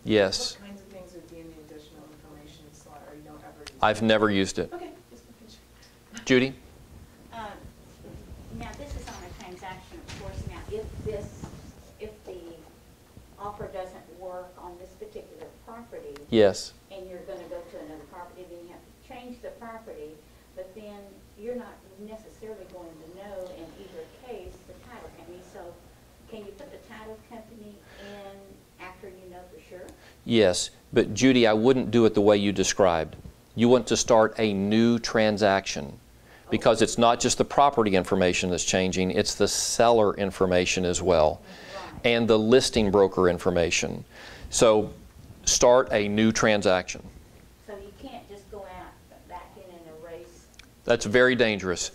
Yes. What kinds of things would be in the additional information slot, or you don't ever use it? I've never used it. Okay, just making sure. Judy? Now, this is on a transaction, of course. Now, if the offer doesn't work on this particular property, Yes. and you're going to go to another property, then you have to change the property, but then you're not necessarily going to know in either case the title company. So can you put the title company in after you know for sure? Yes, but Judy, I wouldn't do it the way you described. You want to start a new transaction because it's not just the property information that's changing, it's the seller information as well, and the listing broker information. So start a new transaction. So you can't just go out back in and erase. That's very dangerous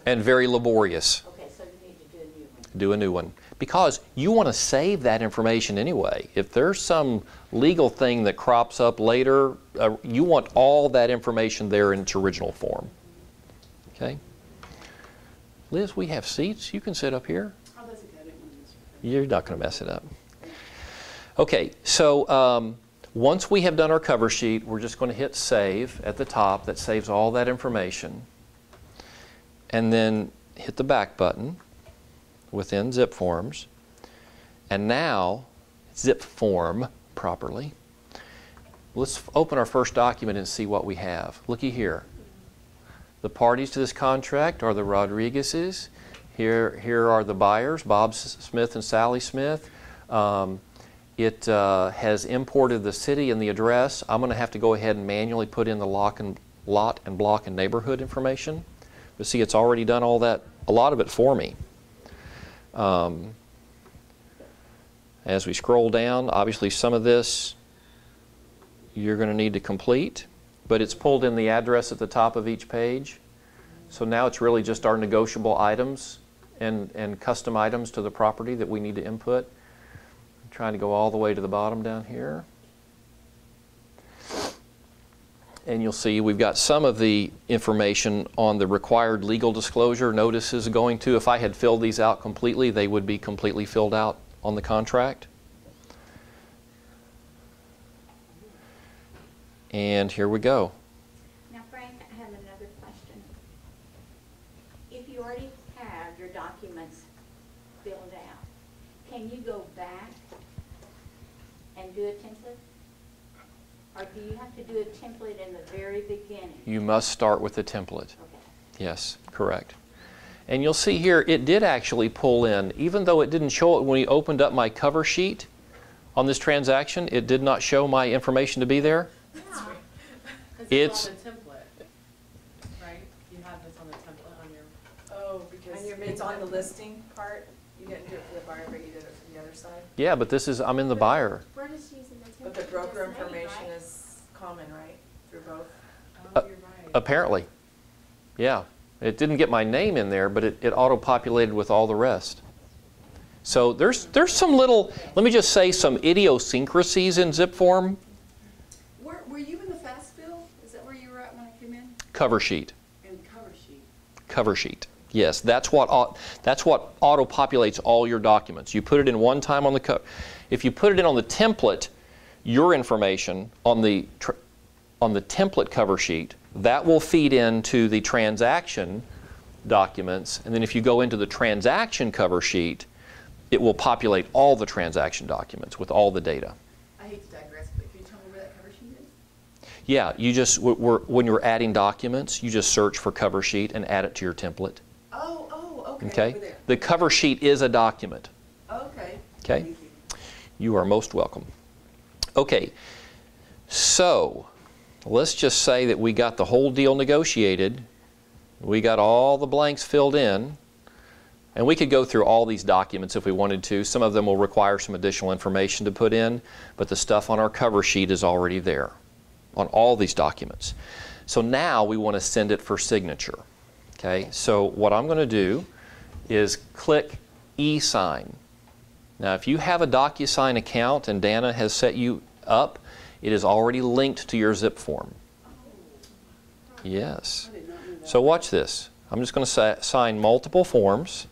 and very laborious. Okay, so you need to do a new one. Do a new one. Because you want to save that information anyway. If there's some legal thing that crops up later, you want all that information there in its original form. Okay? Liz, we have seats. You can sit up here. Oh, that's okay. You're not going to mess it up. Okay, so once we have done our cover sheet, we're just going to hit Save at the top. That saves all that information. And then hit the back button within ZipForms. And now, ZipForm properly. Let's open our first document and see what we have. Looky here. The parties to this contract are the Rodriguezes. Here are the buyers, Bob Smith and Sally Smith. It has imported the city and the address. I'm going to have to go ahead and manually put in the lot and block and neighborhood information. But see, it's already done all that, a lot of it for me. As we scroll down, obviously some of this you're going to need to complete, but it's pulled in the address at the top of each page. So now it's really just our negotiable items and custom items to the property that we need to input. I'm trying to go all the way to the bottom down here. And you'll see we've got some of the information on the required legal disclosure notices going to. If I had filled these out completely, they would be completely filled out on the contract. And here we go. Now, Frank, I have another question. If you already have your documents filled out, can you go back and do a template? Or do you have to do a template in the very beginning? You must start with the template. Okay. Yes, correct. And you'll see here, it did actually pull in, even though it didn't show it when we opened up my cover sheet on this transaction, it did not show my information to be there. Yeah. It's on the template, right? You have this on the template on your. Oh, because it's on the listing part. You didn't do it for the buyer, but you did it for the other side. Yeah, but this is, I'm in the buyer. We're just using the template. But the broker just made, information right? is common, right? Through both. Oh, you're right. Apparently. Yeah. It didn't get my name in there, but it auto-populated with all the rest. So there's some little, let me just say, some idiosyncrasies in ZipForm. Were you in the fast fill? Is that where you were at when I came in? Cover sheet. In cover sheet. Cover sheet. Yes, that's what auto-populates all your documents. You put it in one time on the cover. If you put it in on the template, your information on the template cover sheet, that will feed into the transaction documents, and then if you go into the transaction cover sheet, it will populate all the transaction documents with all the data. I hate to digress, but can you tell me where that cover sheet is? Yeah, you just, when you're adding documents, you just search for cover sheet and add it to your template. Oh, okay. Okay? Over there. The cover sheet is a document. Okay. Okay? Thank you. You are most welcome. Okay, so let's just say that we got the whole deal negotiated. We got all the blanks filled in. And we could go through all these documents if we wanted to. Some of them will require some additional information to put in, but the stuff on our cover sheet is already there on all these documents. So now we want to send it for signature. Okay, so what I'm going to do is click eSign. Now if you have a Docusign account and Dana has set you up, it is already linked to your ZipForm. Yes. So watch this. I'm just going to sign multiple forms.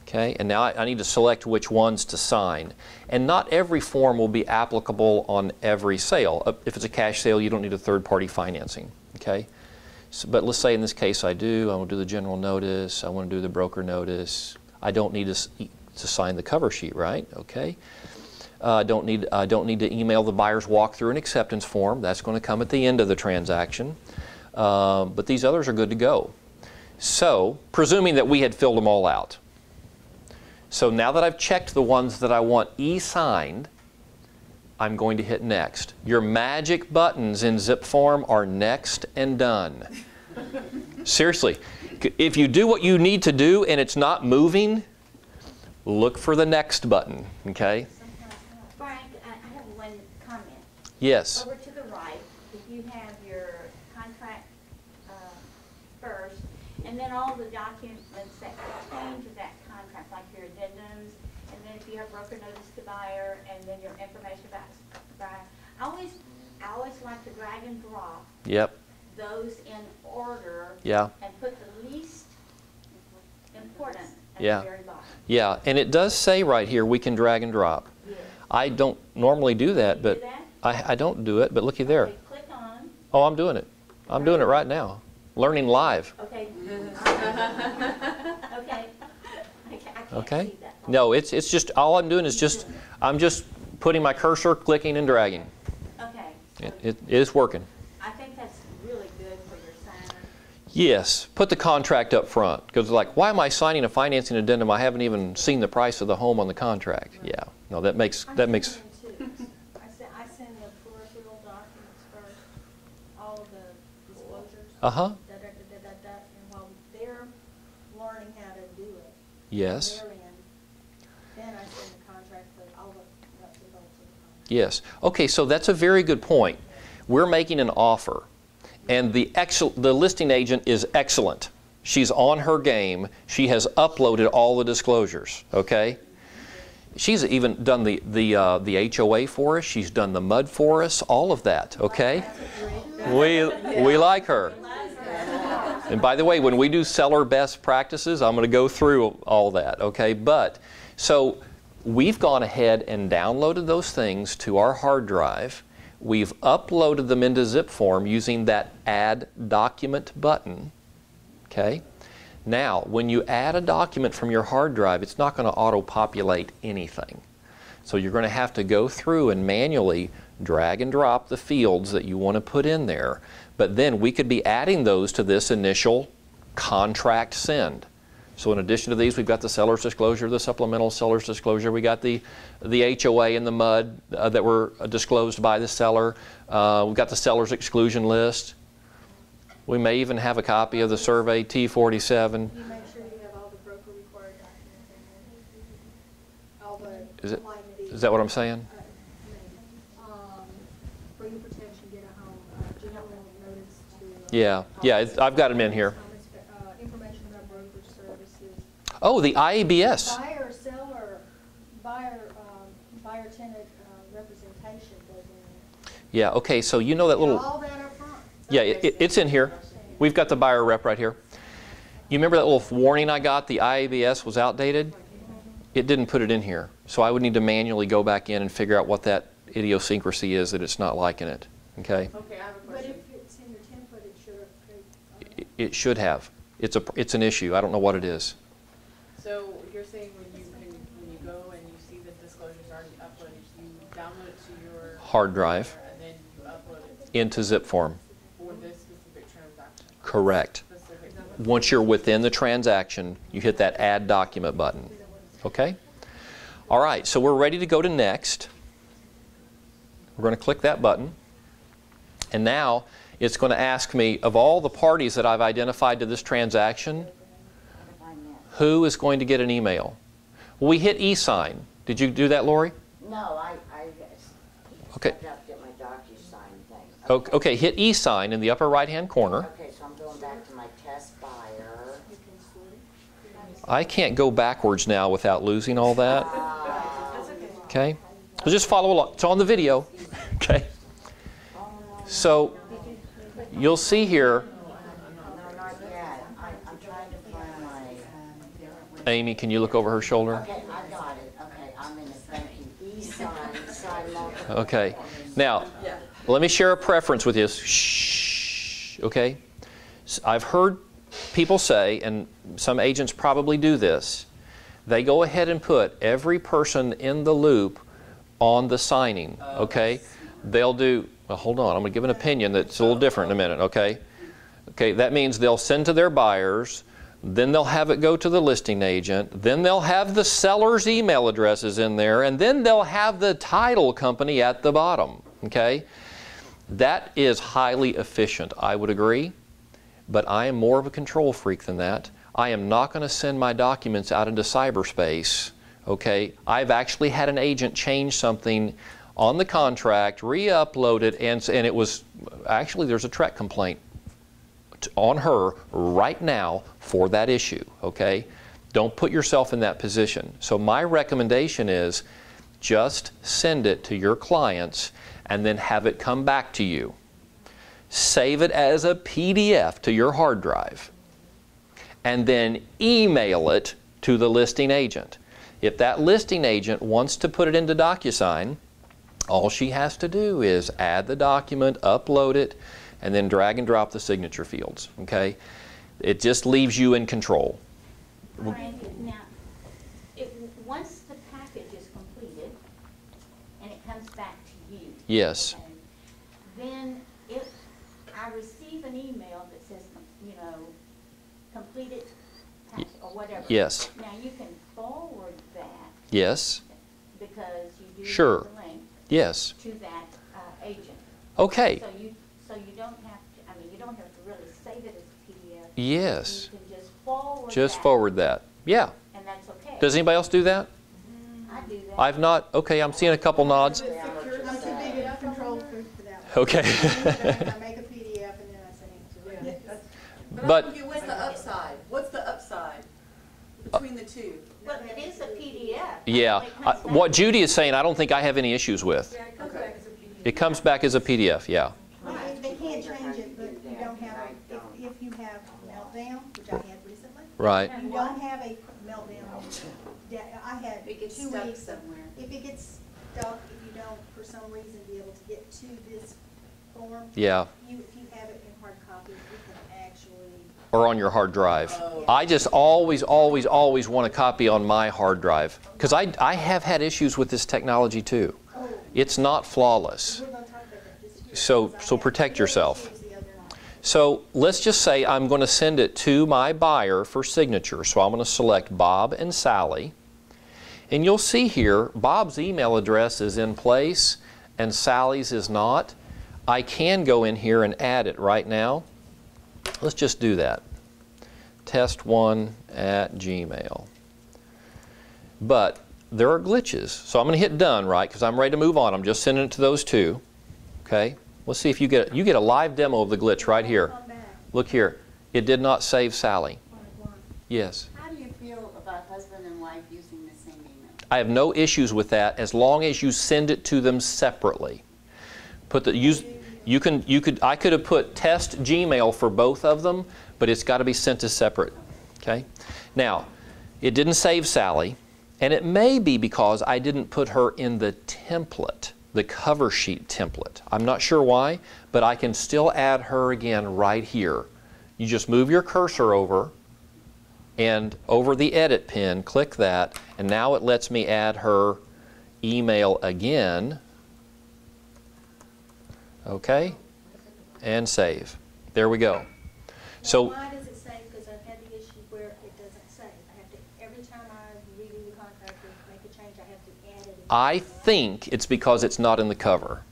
Okay, and now I need to select which ones to sign. And not every form will be applicable on every sale. If it's a cash sale, you don't need a third-party financing. Okay, so, but let's say in this case I do. I want to do the general notice. I want to do the broker notice. I don't need to sign the cover sheet, right? Okay. I don't need to email the buyer's walkthrough and acceptance form. That's going to come at the end of the transaction. But these others are good to go. So, presuming that we had filled them all out. So now that I've checked the ones that I want e-signed, I'm going to hit next. Your magic buttons in ZipForm are next and done. Seriously, if you do what you need to do and it's not moving, look for the next button, okay? Frank, I have one comment. Yes. Over to the right, if you have your contract first, and then all the documents that pertain to that contract, like your addendums, and then if you have broker notice to buyer, and then your information about buyer. I always like to drag and drop those in order and put the least important at the very bottom. Yeah, and it does say right here we can drag and drop. Yes. I don't normally do that, but I don't do it, but looky there. Okay, click on. Oh, I'm doing it. I'm doing it right now. Learning live. Okay. Okay. I can't see that. No, it's just, all I'm doing is just, I'm just putting my cursor, clicking and dragging. Okay. It is working. I think that's really good for your signer. Yes, put the contract up front. Because like, why am I signing a financing addendum? I haven't even seen the price of the home on the contract. Yeah, no, that makes. I send the peripheral documents first, all of the disclosures. Uh-huh. And while they're learning how to do it. Yes. Then I send the contract, but all the nuts and bolts of the contract. Yes. Okay, so that's a very good point. We're making an offer, and the listing agent is excellent. She's on her game. She has uploaded all the disclosures. Okay. She's even done the HOA for us. She's done the MUD for us. All of that. Okay. We like her. And by the way, when we do seller best practices, I'm going to go through all that. Okay. But so we've gone ahead and downloaded those things to our hard drive. We've uploaded them into ZipForm using that Add Document button. Okay. Now, when you add a document from your hard drive, it's not going to auto-populate anything. So you're going to have to go through and manually drag and drop the fields that you want to put in there. But then we could be adding those to this initial contract send. So in addition to these, we've got the seller's disclosure, the supplemental seller's disclosure. We got the HOA and the MUD that were disclosed by the seller. We've got the seller's exclusion list. We may even have a copy of the survey T47. You make sure you have all the broker required documents in there. All the Is that what I'm saying? For your protection, get a home, general notice to. Yeah, I've got them in here. Information about broker services. Oh, the IABS. Buyer, seller, buyer-tenant representation goes in there. Yeah, okay, so you know that little... All that up front. Yeah, it's in here. We've got the buyer rep right here. You remember that little warning I got, the IABS was outdated? It didn't put it in here. So I would need to manually go back in and figure out what that idiosyncrasy is that it's not liking it. Okay? Okay, I have a question. But if it's in your template, it should have. It should have. It's an issue. I don't know what it is. So you're saying when you go and you see the disclosures already uploaded, you download it to your hard drive and then you upload it into ZipForm. for this specific transaction. Correct. Once you're within the transaction, you hit that Add Document button. Okay? All right, so we're ready to go to Next. We're going to click that button. And now it's going to ask me, of all the parties that I've identified to this transaction, who is going to get an email? Well, we hit eSign. Did you do that, Lori? No, I Okay. stepped up to my Docusign thing. Okay, hit eSign in the upper right-hand corner. Okay, so I'm going back to my test buyer. I can't go backwards now without losing all that. Okay? So just follow along. It's on the video. Okay? So you'll see here. No, not yet. I'm trying to find my Amy, can you look over her shoulder? Okay, I got it. Okay, I'm in the banking eSign, sign multiple. Okay. Now, let me share a preference with you. Shh. Okay? I've heard people say, and some agents probably do this, they go ahead and put every person in the loop on the signing. Okay? They'll do, well, hold on, I'm going to give an opinion that's a little different in a minute. Okay? Okay, that means they'll send to their buyers, then they'll have it go to the listing agent, then they'll have the seller's email addresses in there, and then they'll have the title company at the bottom. Okay? That is highly efficient, I would agree, but I am more of a control freak than that. I am not going to send my documents out into cyberspace. Okay? I've actually had an agent change something on the contract, re-upload it, and it was, actually there's a TREC complaint on her right now for that issue. Okay? Don't put yourself in that position. So my recommendation is just send it to your clients and then have it come back to you. Save it as a PDF to your hard drive and then email it to the listing agent. If that listing agent wants to put it into Docusign, all she has to do is add the document, upload it, and then drag and drop the signature fields. Okay? It just leaves you in control. Frank, now, once the package is completed and it comes back to you. Yes. Okay, then if I receive an email that says, completed package or whatever. Yes. Now you can forward that. Yes. Because you do Sure. have the link Yes. to that agent. Okay. So you don't have to, you don't have to really save it as a PDF. Yes. You can just forward Just that, forward that. Yeah. and that's okay. Does anybody else do that? I do that. I've not. Okay, I'm seeing a couple nods. I'm too big a control freak for that. Okay. I make a PDF and then I send it to them. But- What's the upside? What's the upside between the two? Well, it is a PDF. Yeah. It comes back. What Judy is saying, I don't think I have any issues with. It comes back as a PDF. It comes back as a PDF, yeah. They can't change it, but you don't have, if you have meltdown, which I had recently, Right. you don't have a meltdown. I had It gets 2 stuck weeks. somewhere. If it gets stuck, if you don't, for some reason, be able to get to this form, Yeah. if you have it in hard copy, you can actually, Or on your hard drive. I just always want a copy on my hard drive. Because I have had issues with this technology too. It's not flawless. we're gonna talk about that just here. So because I so had protect 2 yourself. issues the other night. So let's just say I'm going to send it to my buyer for signature. So I'm going to select Bob and Sally. And you'll see here, Bob's email address is in place and Sally's is not. I can go in here and add it right now. Let's just do that. test1@gmail. But there are glitches. So I'm going to hit done, right? Because I'm ready to move on. I'm just sending it to those two. Okay? Let's see if you get a live demo of the glitch right here. Come back. Look here. It did not save Sally. Yes. How do you feel about husband and wife using the same email? I have no issues with that as long as you send it to them separately. I could have put test Gmail for both of them, but it's got to be sent as separate. Okay? Now, it didn't save Sally, and it may be because I didn't put her in the template, the cover sheet template. I'm not sure why, but I can still add her again right here. You just move your cursor over, and over the edit pin, click that, and now it lets me add her email again. Okay? And save. There we go. So Why does it save? Because I've had the issue where it doesn't save. I have to, every time I redo the contract or make a change, I have to add it. I think it's because it's not in the cover.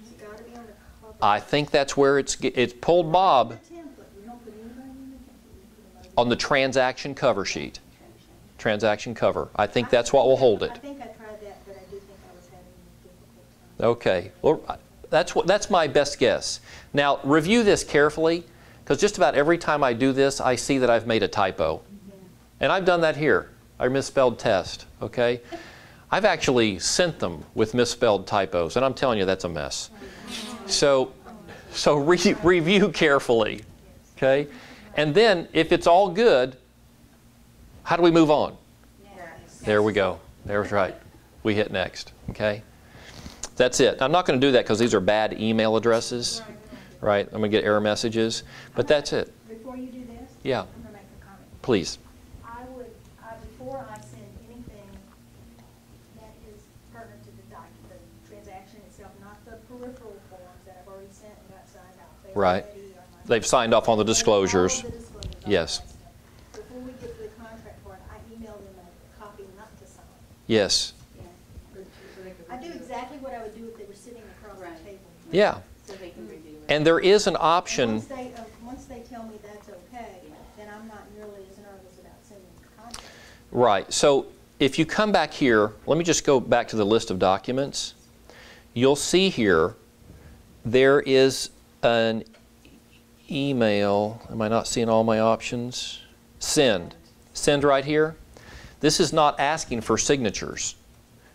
It's got to be on the cover. I think that's where it's pulled Bob The template, we don't put anybody in the template. on the transaction cover sheet. Transaction cover. I think that's what will hold I it. think I tried that, but I do think I was having a difficult time. Okay. Well, that's my best guess. Now, review this carefully, because just about every time I do this, I see that I've made a typo. And I've done that here. I misspelled test, okay? I've actually sent them with misspelled typos, and I'm telling you that's a mess. So review carefully, okay? And then, if it's all good, How do we move on? Next. There we go. There's right. We hit next. Okay? That's it. I'm not going to do that because these are bad email addresses. Right? I'm going to get error messages. But that's it. Before you do this, Yeah. I'm going to make a comment. Please. Before I send anything that is pertinent to the transaction itself, not the peripheral forms that I've already sent and got signed off. They Right. already are my- They've signed off on the disclosures. All of the disclosures, all Yes. that stuff. Before we get to the contract part, I email them a copy not to sign. Yes. I do exactly what I would do if they were sitting across the Right. table. Yeah. So they can review it. And there is an And option. once they tell me that's okay, then I'm not nearly as nervous about sending the contract. Right. So if you come back here, let me just go back to the list of documents. You'll see here there is an email. Am I not seeing all my options? Send. Send right here. This is not asking for signatures.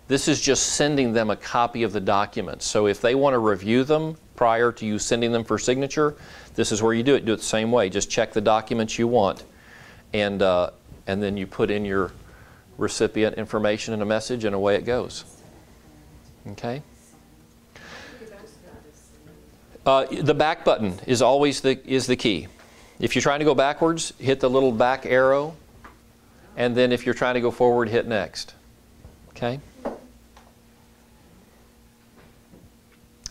This is just sending them a copy of the documents. So if they want to review them prior to you sending them for signature, this is where you do it. Do it the same way. Just check the documents you want, and then you put in your recipient information and a message, and away it goes. Okay? The back button is always the key. If you're trying to go backwards, hit the little back arrow, and then if you're trying to go forward, hit next. Okay?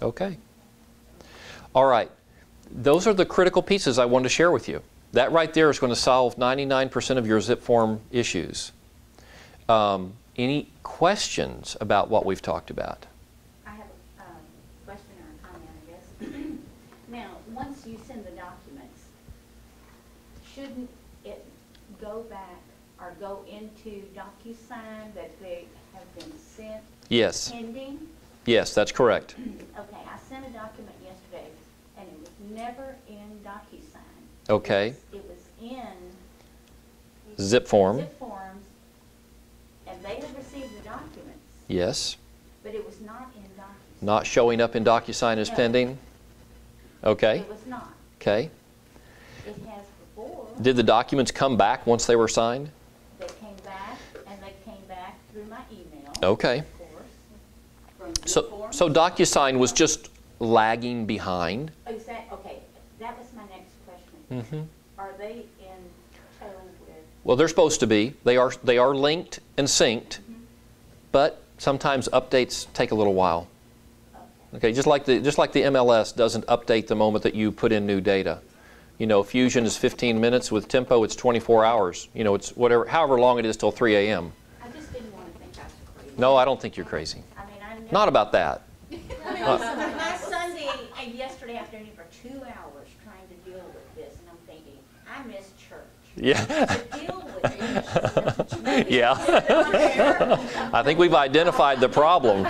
Okay. All right. Those are the critical pieces I wanted to share with you. That right there is going to solve 99% of your ZipForm issues. Any questions about what we've talked about? I have a question or a comment, I guess. Now, once you send the documents, shouldn't it go back or go into DocuSign that they have been sent Yes. pending? Yes, that's correct. Okay, I sent a document yesterday, and it was never in DocuSign. Okay. It was in ZipForm. ZipForms, and they had received the documents, Yes. but it was not in DocuSign. Not showing up in DocuSign as No. pending? Okay. It was not. Okay. It has before. Did the documents come back once they were signed? They came back, and they came back through my email. Okay. Of course. From So DocuSign was just lagging behind. Okay, that was my next question. Are they in tow with? Well, they're supposed to be. They are linked and synced, but sometimes updates take a little while. Okay, just like the MLS doesn't update the moment that you put in new data. You know, Fusion is 15 minutes. With Tempo, it's 24 hours. You know, it's however long it is till 3 a.m. I just didn't want to think I was crazy. No, I don't think you're crazy. I mean, I never. Not about that. My Sunday and yesterday afternoon for 2 hours trying to deal with this, and I'm thinking, I miss church. Yeah. To deal with it. Yeah. I think we've identified the problem.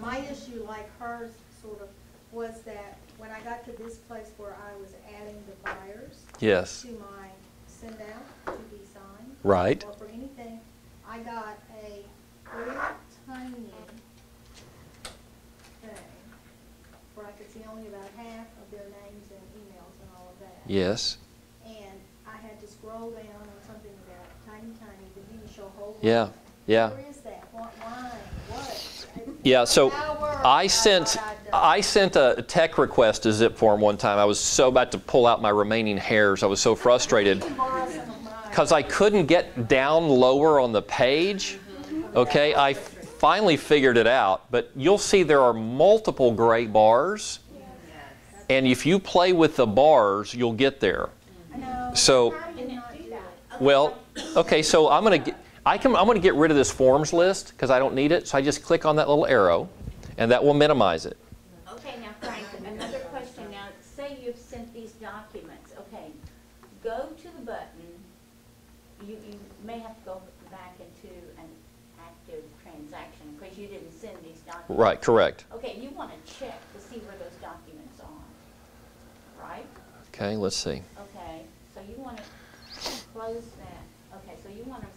My issue, like hers, sort of, was that when I got to this place where I was adding the buyers Yes. to my send out to be signed. Right. Or for anything, I got a little tiny thing where I could see only about half of their names and emails and all of that. Yes. And I had to scroll down on something about tiny, didn't even show a whole lot. Yeah. Yeah. Where is that? Why? What? Yeah, so Hour, I thought sent a tech request to ZipForm one time. I was so about to pull out my remaining hairs. I was so frustrated borrow some of mine. because I couldn't get down lower on the page. Okay, I finally figured it out, but you'll see there are multiple gray bars, and if you play with the bars, you'll get there. I know. So, How do you not do that? well, okay, so I'm going to get rid of this forms list because I don't need it. So I just click on that little arrow, and that will minimize it. Okay, now Frank, another question. Now, say you've sent these documents. Okay, go to the button. You may have to go back into an active transaction because you didn't send these documents. Right, correct. Okay, you want to check to see where those documents are, right? Okay, let's see. Okay, so you want to close that. Okay, so you want to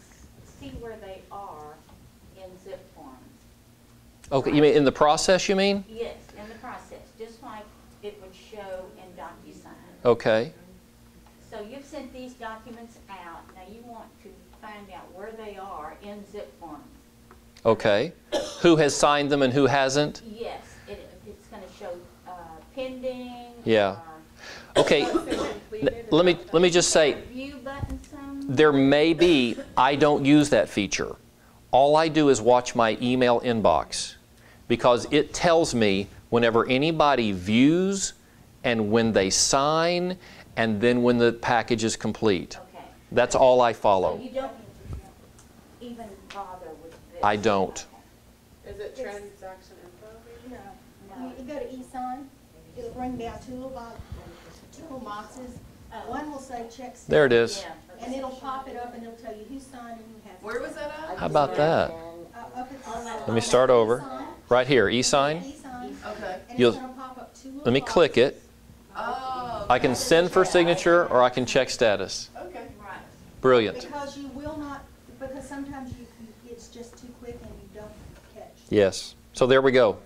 see where they are in ZipForm. Okay, you mean in the process, you mean? Yes, in the process, just like it would show in DocuSign. Okay. So you've sent these documents out. Now you want to find out where they are in ZipForm. Okay. Who has signed them and who hasn't? Yes, it's going to show pending. Yeah. Okay. Let me just say, View button some. there may be, I don't use that feature. All I do is watch my email inbox because it tells me whenever anybody views and when they sign and then when the package is complete. Okay. That's all I follow. So you don't even bother with this? I don't. Is it transaction info? No. You go to eSign, it'll bring down two little boxes. One will say check status. There it is. Yeah. And it'll pop it up and it'll tell you who signed and who hasn't. Where was that at? How about that? Up at the Let me start over. Right here, eSign. eSign. Okay. And You'll- it's gonna pop up two little Let me click boxes. it. Oh. I can send for signature or I can check status. Okay. Right. Brilliant. Because you will not, because sometimes it's just too quick and you don't catch. Yes. So there we go.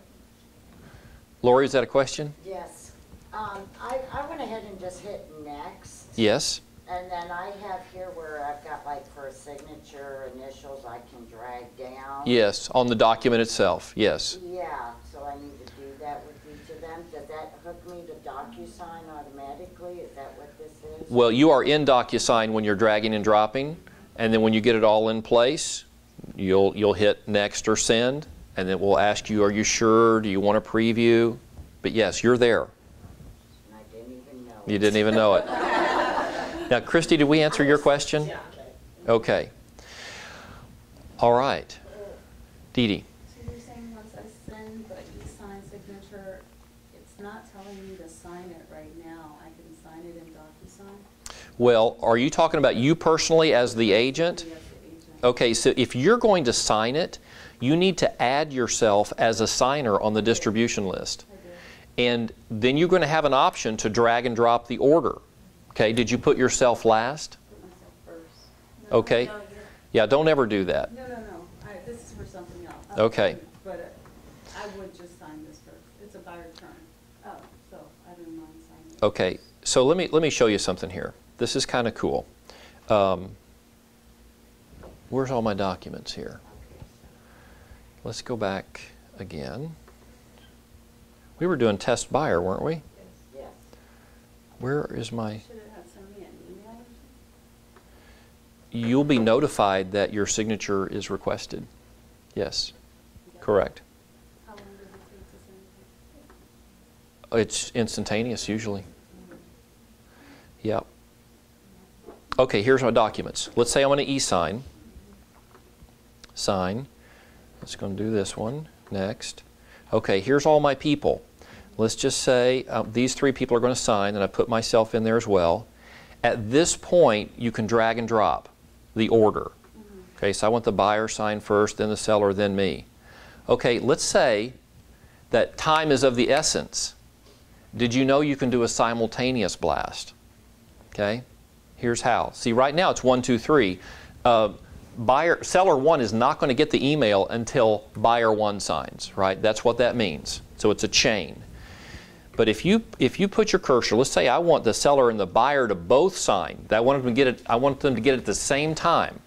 Lori, is that a question? Yes. I went ahead and just hit next. Yes. And then I have here where I've got like for a signature, initials I can drag down. Yes. On the document itself. Yes. Yeah, so I need to do that with each of them. Does that hook me to DocuSign automatically? Is that what this is? Well, you are in DocuSign when you're dragging and dropping, and then when you get it all in place, you'll hit next or send, and then we'll ask you, are you sure? Do you want to preview? But yes, you're there. And I didn't even know. You didn't even know it. Now, Christy, did we answer your question? Yeah. Okay. All right. Dee Dee. So you're saying once I send the eSign signature, it's not telling me to sign it right now. I can sign it in DocuSign? Well, are you talking about you personally as the agent? Yes, the agent. Okay, so if you're going to sign it, you need to add yourself as a signer on the distribution list. I do. And then you're going to have an option to drag and drop the order. Okay, did you put yourself last? Put myself first. Okay. No, you're- Yeah, don't ever do that. No. This is for something else. Okay. But I would just sign this first. It's a buyer turn. Oh, so I don't mind signing it. Okay, so let me show you something here. This is kind of cool. Where's all my documents here? Let's go back again. We were doing test buyer, weren't we? Yes. Where is my... Should it have sent me an email or something? You'll be notified that your signature is requested. Yes, correct. How long does it take to send it? It's instantaneous usually. Yep. Okay, here's my documents. Let's say I'm going to eSign. Sign. Let's go and do this one. Next. Okay, here's all my people. Let's just say these three people are going to sign, and I put myself in there as well. At this point, you can drag and drop the order. Okay, so I want the buyer sign first, then the seller, then me. Okay, let's say that time is of the essence. Did you know you can do a simultaneous blast? Okay, here's how. See, right now it's 1, 2, 3. Seller 1 is not going to get the email until buyer 1 signs, right? That's what that means. So it's a chain. But if you put your cursor, let's say I want the seller and the buyer to both sign. I want them to get it at the same time.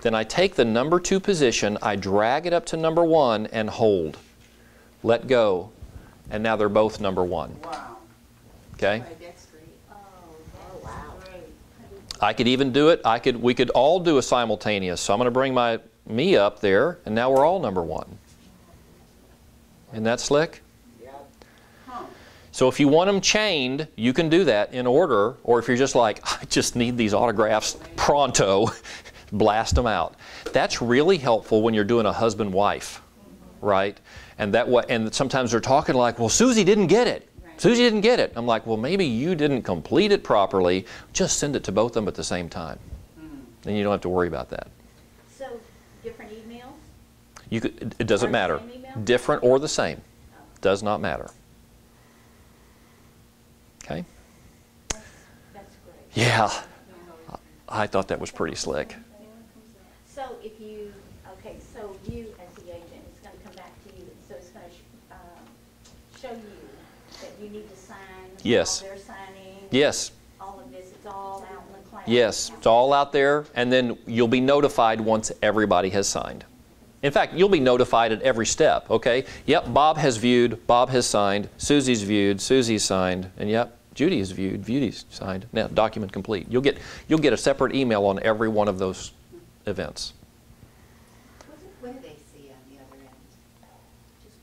Then I take the number 2 position, I drag it up to number 1 and hold. Let go. And now they're both number 1. Wow. Okay? Oh, wow. I could even do it. We could all do a simultaneous. So I'm going to bring me up there, and now we're all number 1. Isn't that slick? Yep. So if you want them chained, you can do that in order, or if you're just like, I just need these autographs pronto, blast them out. That's really helpful when you're doing a husband-wife, right? And sometimes they're talking like, well, Susie didn't get it. Susie didn't get it. I'm like, well, maybe you didn't complete it properly. Just send it to both of them at the same time. Then you don't have to worry about that. So, different emails? It doesn't Or the matter. same email? Different or the same. Does not matter. Okay? That's great. Yeah. I thought that was pretty slick. So if you, okay, so you as the agent, it's going to come back to you, so it's going to show you that you need to sign. Yes. While they're signing. Yes. All of this, it's all out in the cloud. Yes, it's all out there, and then you'll be notified once everybody has signed. In fact, you'll be notified at every step, okay? Yep, Bob has viewed, Bob has signed, Susie's viewed, Susie's signed, and yep, Judy has viewed, Judy's signed. Now, document complete. You'll get a separate email on every one of those events. What do they see on the other end? Just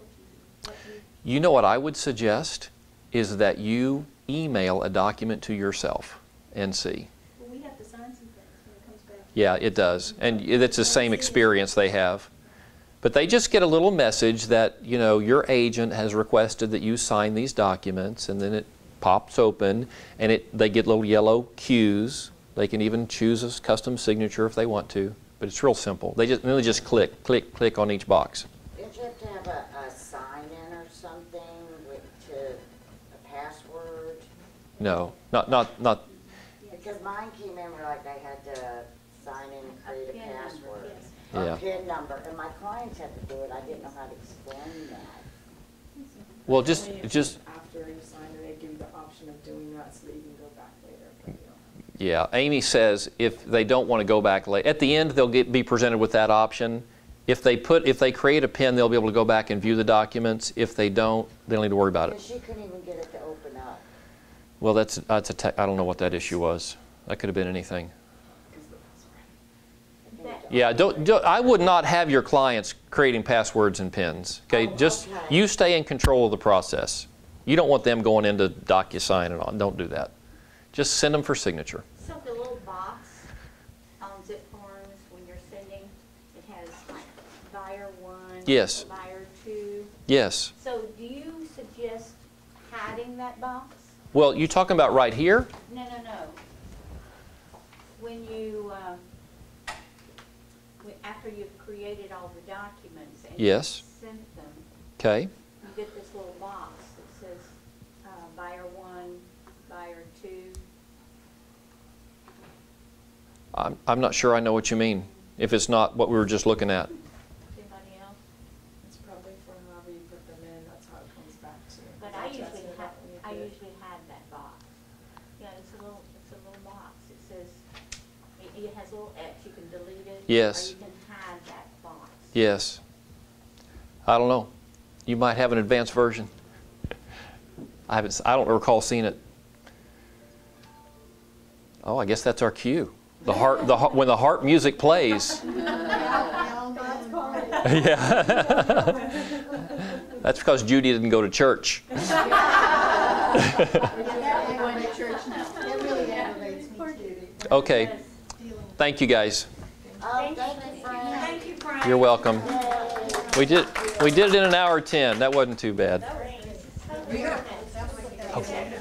what You know what I would suggest is that you email a document to yourself and see. Well, we have to sign some things when it comes back. Yeah, it does. And it's the same experience they have. But they just get a little message that, you know, your agent has requested that you sign these documents, and then it pops open, and they get little yellow cues. They can even choose a custom signature if they want to, but it's real simple. They just click, click, click on each box. Did you have to have a sign-in or something to a password? No, not. Because mine came in where like I had to sign in and create a PIN number, password. yes. Yeah. A PIN number, and my clients had to do it. I didn't know how to explain that. Well, just After you sign it, they give you the option of doing that so that you can go back later. But you don't. yeah. Amy says if they don't want to go back late, at the end they'll be presented with that option. If they create a PIN, they'll be able to go back and view the documents. If they don't, they don't need to worry about it. Because she couldn't even get it to open up. Well, I don't know what that issue was. That could have been anything. Yeah, I would not have your clients creating passwords and PINs. Okay, just you stay in control of the process. You don't want them going into Docusign and on. Don't do that. Just send them for signature. So the little box on ZipForms when you're sending, it has like buyer 1, Yes. buyer 2. Yes. So do you suggest hiding that box? Well, you talking about right here? No. When you, after you've created all the documents and Yes. you've sent them, Okay. you get this little box that says buyer 1, buyer 2. I'm not sure I know what you mean. If it's not what we were just looking at. Anybody else? It's probably for however you put them in, that's how it comes back to you. But I usually had that box. Yeah, it's a little box. It says, it has a little X, you can delete it. Yes. Or you can hide that box. Yes. I don't know. You might have an advanced version. I don't recall seeing it. Oh, I guess that's our cue. When the harp music plays. Yeah. That's because Judy didn't go to church. Going to church now. That really aggravates me too. Okay. Thank you, guys. Oh, thank you, Frank. Thank you, Frank. You're welcome. We did it in an hour 10. That wasn't too bad. That was- Okay.